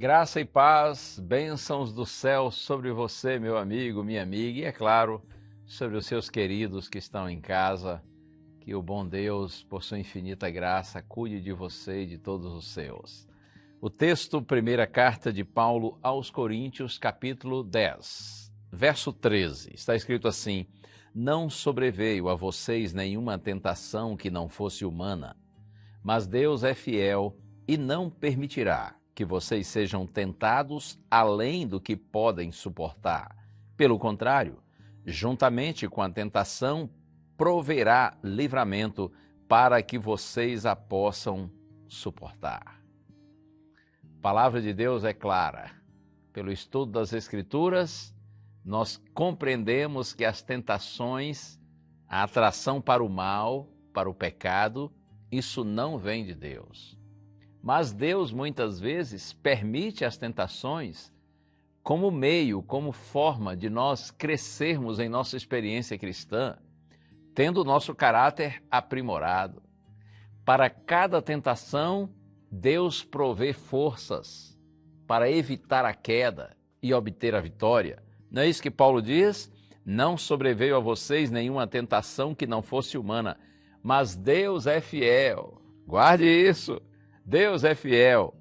Graça e paz, bênçãos do céu sobre você, meu amigo, minha amiga, e é claro, sobre os seus queridos que estão em casa. Que o bom Deus, por sua infinita graça, cuide de você e de todos os seus. O texto, primeira carta de Paulo aos Coríntios, capítulo 10, verso 13, está escrito assim: Não sobreveio a vocês nenhuma tentação que não fosse humana, mas Deus é fiel e não permitirá que vocês sejam tentados além do que podem suportar. Pelo contrário, juntamente com a tentação, proverá livramento para que vocês a possam suportar. A palavra de Deus é clara. Pelo estudo das Escrituras, nós compreendemos que as tentações, a atração para o mal, para o pecado, isso não vem de Deus. Mas Deus muitas vezes permite as tentações como meio, como forma de nós crescermos em nossa experiência cristã, tendo o nosso caráter aprimorado. Para cada tentação, Deus provê forças para evitar a queda e obter a vitória. Não é isso que Paulo diz? Não sobreveio a vocês nenhuma tentação que não fosse humana, mas Deus é fiel. Guarde isso. Deus é fiel.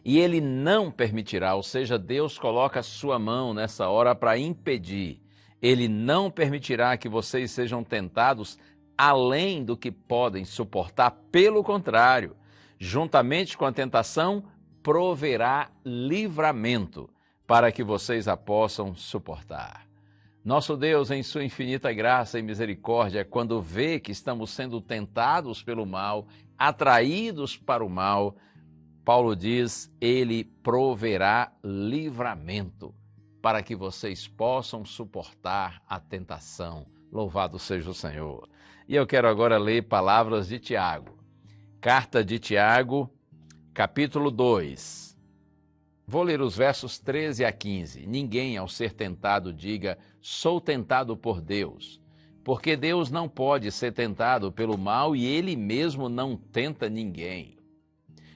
E Ele não permitirá, ou seja, Deus coloca a sua mão nessa hora para impedir. Ele não permitirá que vocês sejam tentados além do que podem suportar. Pelo contrário, juntamente com a tentação, proverá livramento para que vocês a possam suportar. Nosso Deus, em sua infinita graça e misericórdia, quando vê que estamos sendo tentados pelo mal, atraídos para o mal, Paulo diz, Ele proverá livramento para que vocês possam suportar a tentação. Louvado seja o Senhor. E eu quero agora ler palavras de Tiago. Carta de Tiago, capítulo 2. Vou ler os versos 13 a 15. Ninguém, ao ser tentado, diga, sou tentado por Deus, porque Deus não pode ser tentado pelo mal e Ele mesmo não tenta ninguém.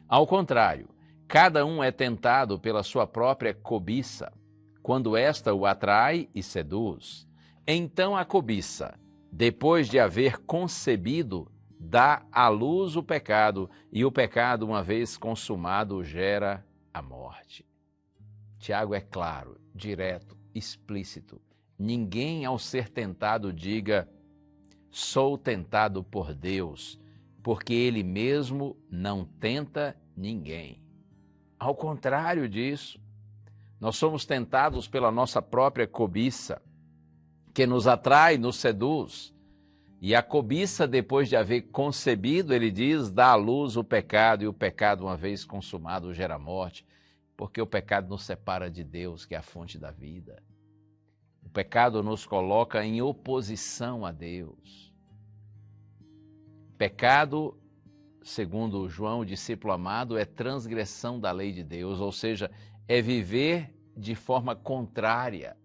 Ao contrário, cada um é tentado pela sua própria cobiça, quando esta o atrai e seduz. Então a cobiça, depois de haver concebido, dá à luz o pecado, e o pecado, uma vez consumado, gera a morte. Tiago é claro, direto, explícito. Ninguém, ao ser tentado, diga, sou tentado por Deus, porque Ele mesmo não tenta ninguém. Ao contrário disso, nós somos tentados pela nossa própria cobiça, que nos atrai, nos seduz. E a cobiça, depois de haver concebido, ele diz, dá à luz o pecado, e o pecado, uma vez consumado, gera morte, porque o pecado nos separa de Deus, que é a fonte da vida. O pecado nos coloca em oposição a Deus. Pecado, segundo João, o discípulo amado, é transgressão da lei de Deus, ou seja, é viver de forma contrária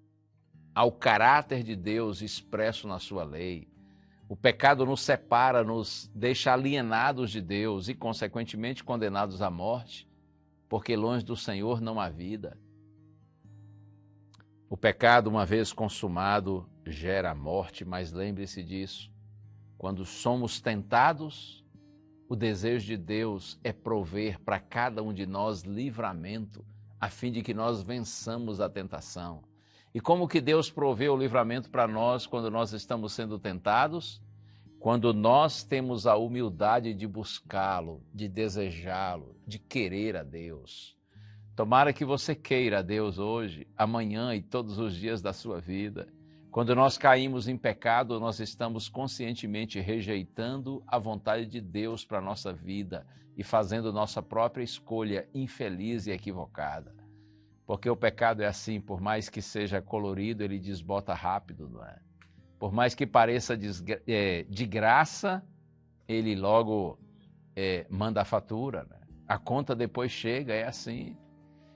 ao caráter de Deus expresso na sua lei. O pecado nos separa, nos deixa alienados de Deus e, consequentemente, condenados à morte, porque longe do Senhor não há vida. O pecado, uma vez consumado, gera a morte, mas lembre-se disso. Quando somos tentados, o desejo de Deus é prover para cada um de nós livramento, a fim de que nós vençamos a tentação. E como que Deus provê o livramento para nós quando nós estamos sendo tentados? Quando nós temos a humildade de buscá-lo, de desejá-lo, de querer a Deus. Tomara que você queira a Deus hoje, amanhã e todos os dias da sua vida. Quando nós caímos em pecado, nós estamos conscientemente rejeitando a vontade de Deus para a nossa vida e fazendo nossa própria escolha infeliz e equivocada. Porque o pecado é assim, por mais que seja colorido, ele desbota rápido, não é? Por mais que pareça de graça, ele logo manda a fatura, né? A conta depois chega, é assim.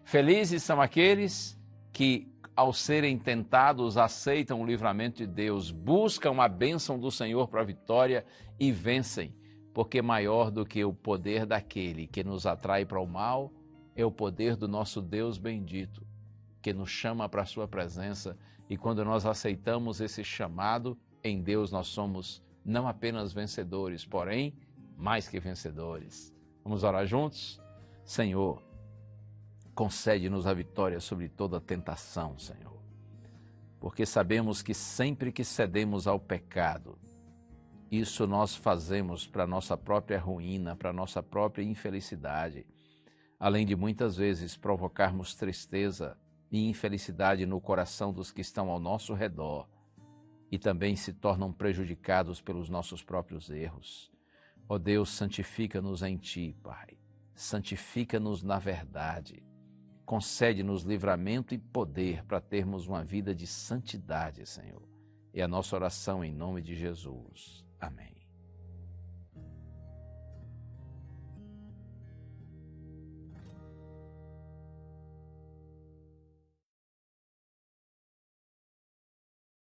Felizes são aqueles que, ao serem tentados, aceitam o livramento de Deus, buscam a bênção do Senhor para a vitória e vencem, porque maior do que o poder daquele que nos atrai para o mal É o poder do nosso Deus bendito, que nos chama para a sua presença, e quando nós aceitamos esse chamado, em Deus nós somos não apenas vencedores, porém, mais que vencedores. Vamos orar juntos? Senhor, concede-nos a vitória sobre toda tentação, Senhor, porque sabemos que sempre que cedemos ao pecado, isso nós fazemos para nossa própria ruína, para nossa própria infelicidade, além de muitas vezes provocarmos tristeza e infelicidade no coração dos que estão ao nosso redor e também se tornam prejudicados pelos nossos próprios erros. Ó Deus, santifica-nos em Ti, Pai. Santifica-nos na verdade. Concede-nos livramento e poder para termos uma vida de santidade, Senhor. É a nossa oração em nome de Jesus. Amém.